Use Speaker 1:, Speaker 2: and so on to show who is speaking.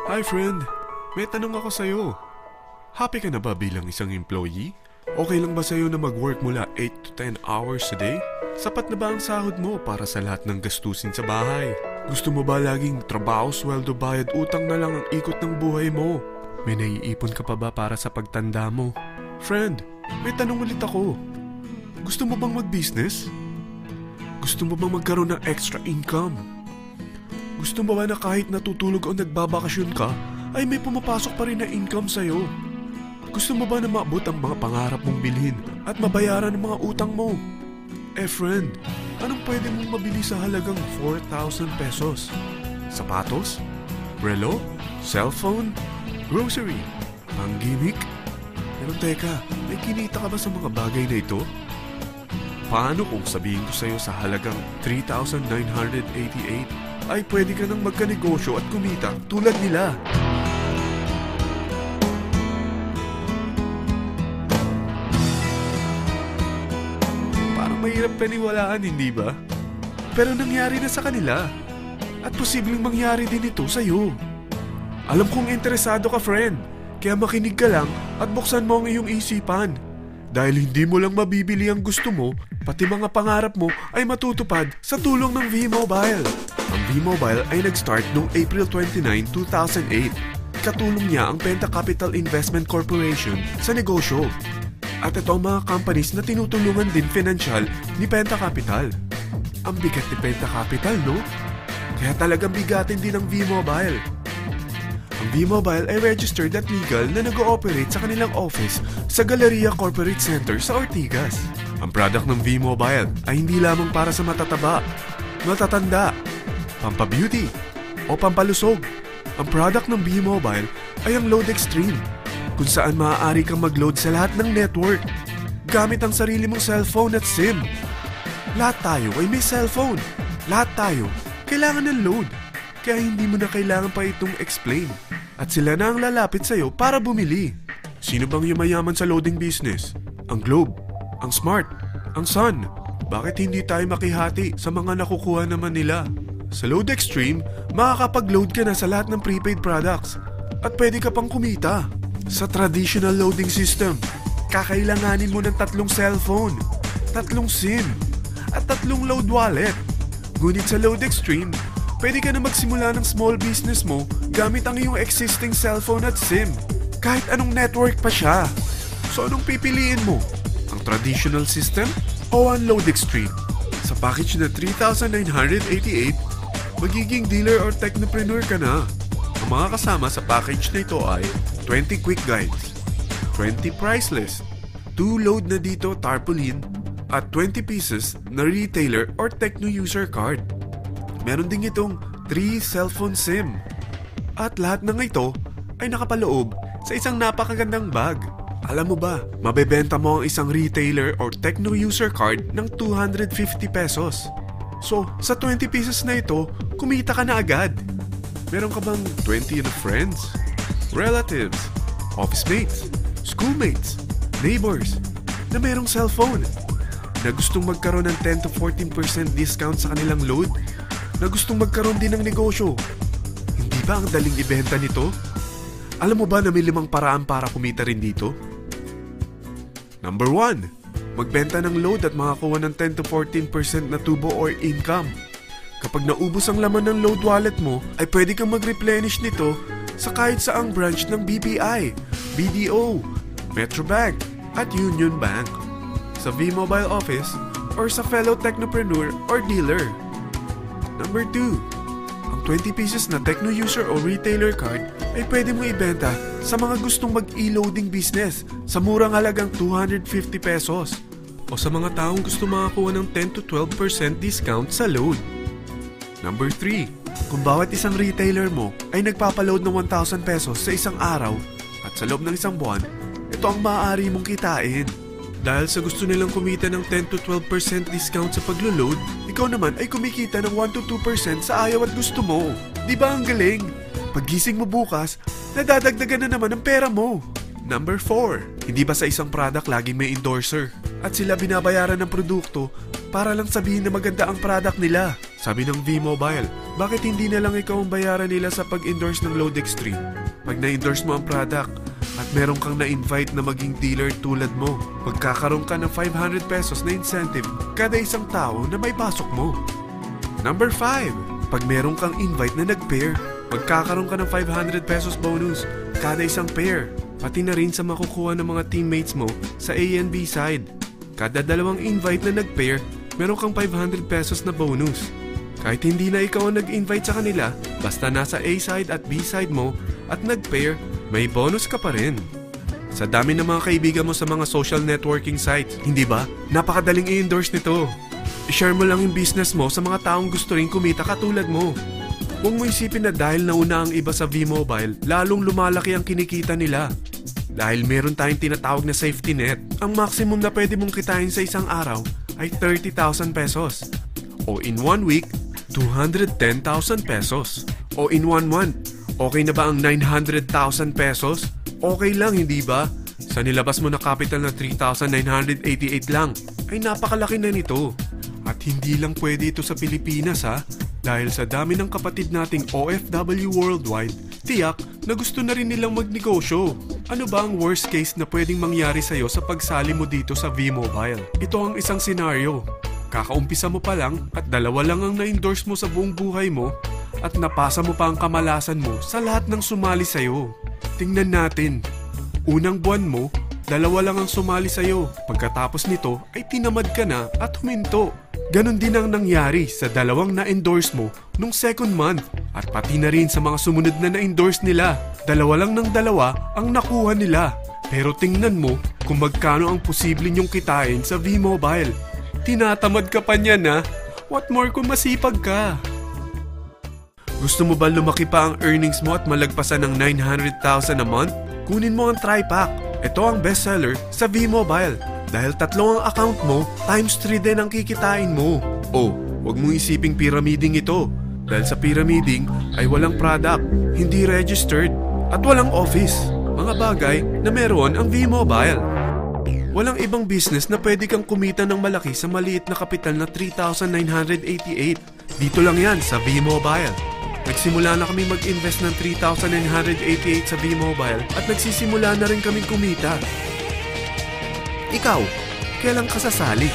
Speaker 1: Hi friend, may tanong ako sa'yo. Happy ka na ba bilang isang employee? Okay lang ba sa'yo na mag-work mula 8 to 10 hours a day? Sapat na ba ang sahod mo para sa lahat ng gastusin sa bahay? Gusto mo ba laging trabaho, sweldo, bayad, utang na lang ang ikot ng buhay mo? May naiipon ka pa ba para sa pagtanda mo? Friend, may tanong ulit ako. Gusto mo bang mag-business? Gusto mo bang magkaroon ng extra income? Gusto mo ba na kahit natutulog o nagbabakasyon ka, ay may pumapasok pa rin na income sa'yo? Gusto mo ba na maabot ang mga pangarap mong bilhin at mabayaran ang mga utang mo? Friend, anong pwede mong mabili sa halagang 4,000 pesos? Sapatos? Relo? Cellphone? Grocery? Pang-gimmick? Pero teka, may kinita ka ba sa mga bagay na ito? Paano kung sabihin ko sa'yo sa halagang 3,988 ay pwede ka nang magkanegosyo at kumita tulad nila? Mahirap paniwalaan, hindi ba? Pero nangyari na sa kanila. At posibleng mangyari din ito sa'yo. Alam kong interesado ka, friend. Kaya makinig ka lang at buksan mo ang iyong isipan. Dahil hindi mo lang mabibili ang gusto mo, pati mga pangarap mo ay matutupad sa tulong ng V-Mobile. Ang V-Mobile ay nag-start noong April 29, 2008. Katulong niya ang Penta Capital Investment Corporation sa negosyo. At ito ang mga companies na tinutulungan din financial ni Penta Capital. Ang bigat ni Penta Capital, no? Kaya talagang bigatin din ang V-Mobile. Ang V-Mobile ay registered at legal na nag-ooperate sa kanilang office sa Galleria Corporate Center sa Ortigas. Ang product ng V-Mobile ay hindi lamang para sa matataba, matatanda, pampabeauty, o pampalusog. Ang product ng V-Mobile ay ang Load Extreme, kung saan maaari kang mag-load sa lahat ng network gamit ang sarili mong cellphone at SIM. Lahat tayo ay may cellphone. Lahat tayo kailangan ng load. Kaya hindi mo na kailangan pa itong explain. At sila na ang lalapit sa'yo para bumili. Sino bang yumayaman sa loading business? Ang Globe, ang Smart, ang Sun. Bakit hindi tayo makihati sa mga nakukuha naman nila? Sa Load Extreme, makakapag-load ka na sa lahat ng prepaid products. At pwede ka pang kumita. Sa traditional loading system, kakailanganin mo ng 3 cellphone, 3 SIM, at 3 load wallet. Ngunit sa Load Extreme, pwede ka na magsimula ng small business mo gamit ang iyong existing cellphone at SIM. Kahit anong network pa siya. So anong pipiliin mo? Ang traditional system o ang Load Extreme? Sa package na 3,988, magiging dealer or technopreneur ka na. Ang mga kasama sa package na ito ay 20 quick guides, 20 price list, 2 load na dito tarpaulin, at 20 pieces na retailer or techno user card. Meron din itong 3 cellphone SIM. At lahat ng ito ay nakapaloob sa isang napakagandang bag. Alam mo ba, mabebenta mo ang isang retailer or techno user card ng 250 pesos. So, sa 20 pieces na ito, kumita ka na agad. Meron ka bang 20 na friends, relatives, office mates, schoolmates, neighbors na merong cellphone, na gustong magkaroon ng 10 to 14% discount sa kanilang load, na gustong magkaroon din ng negosyo? Hindi ba ang daling ibenta nito? Alam mo ba na may 5 paraan para kumita rin dito? Number 1, magbenta ng load at makakuha ng 10 to 14% na tubo or income. Kapag naubos ang laman ng load wallet mo, ay pwede kang mag-replenish nito sa kahit saang branch ng BPI, BDO, Metrobank, at Union Bank, sa V-Mobile office, or sa fellow technopreneur or dealer. Number 2, ang 20 pieces na techno user o retailer card ay pwede mo ibenta sa mga gustong mag-e-loading business sa murang halagang 250 pesos o sa mga taong gusto makakuha ng 10 to 12% discount sa load. Number 3, kung bawat isang retailer mo ay nagpapaload ng 1,000 pesos sa isang araw at sa loob ng isang buwan, ito ang maaari mong kitain. Dahil sa gusto nilang kumita ng 10 to 12% discount sa paglo-load, ikaw naman ay kumikita ng 1 to 2% sa ayaw at gusto mo. Di ba ang galing? Paggising mo bukas, nadadagdagan na naman ang pera mo. Number 4, hindi ba sa isang product laging may endorser? At sila binabayaran ng produkto para lang sabihin na maganda ang product nila. Sabi ng V-Mobile, bakit hindi na lang ikaw ang bayaran nila sa pag-endorse ng Load Extreme? Pag na-endorse mo ang product at meron kang na-invite na maging dealer tulad mo, magkakaroon ka ng 500 pesos na incentive kada isang tao na may pasok mo. Number 5. Pag meron kang invite na nag-pair, magkakaroon ka ng 500 pesos bonus kada isang pair, pati na rin sa makukuha ng mga teammates mo sa A and B side. Kada dalawang invite na nag-pair, meron kang 500 pesos na bonus. Kahit hindi na ikaw ang nag-invite sa kanila, basta nasa A side at B side mo at nag-pair, may bonus ka pa rin. Sa dami ng mga kaibigan mo sa mga social networking sites, hindi ba? Napakadaling i-endorse nito. I-share mo lang yung business mo sa mga taong gusto rin kumita katulad mo. Huwag mo isipin na dahil nauna ang iba sa V-Mobile, lalong lumalaki ang kinikita nila. Dahil meron tayong tinatawag na safety net, ang maximum na pwede mong kitain sa isang araw ay 30,000 pesos. O in 1 week, 210,000 pesos. O in 1 month, okay na ba ang 900,000 pesos? Okay lang, hindi ba? Sa nilabas mo na capital na 3,988 lang, ay napakalaki na nito. At hindi lang pwede ito sa Pilipinas ha, dahil sa dami ng kapatid nating OFW worldwide, tiyak na gusto na rin nilang magnegosyo. Ano ba ang worst case na pwedeng mangyari sa'yo sa pagsali mo dito sa V-Mobile? Ito ang isang senaryo. Kakaumpisa mo pa lang at 2 lang ang na-endorse mo sa buong buhay mo at napasa mo pa ang kamalasan mo sa lahat ng sumali sa'yo. Tingnan natin. Unang buwan mo, 2 lang ang sumali sa'yo. Pagkatapos nito ay tinamad ka na at huminto. Ganon din ang nangyari sa 2 na-endorse mo nung second month at pati na rin sa mga sumunod na na-endorse nila. 2 lang ng 2 ang nakuha nila. Pero tingnan mo kung magkano ang posible nyong kitain sa V-Mobile. Tinatamad ka pa niyan ha? What more kung masipag ka? Gusto mo ba lumaki pa ang earnings mo at malagpasan ng 900,000 a month? Kunin mo ang TriPack. Ito ang bestseller sa V-Mobile. Dahil 3 ang account mo, times 3 din ang kikitain mo. Oh, huwag mong isiping pyramiding ito. Dahil sa pyramiding ay walang product, hindi registered, at walang office. Mga bagay na meron ang V-Mobile. Walang ibang business na pwede kang kumita ng malaki sa maliit na kapital na 3,988. Dito lang yan sa V-Mobile. Nagsimula na kami mag-invest ng 3,988 sa V-Mobile at nagsisimula na rin kaming kumita. Ikaw, kailan ka sasali?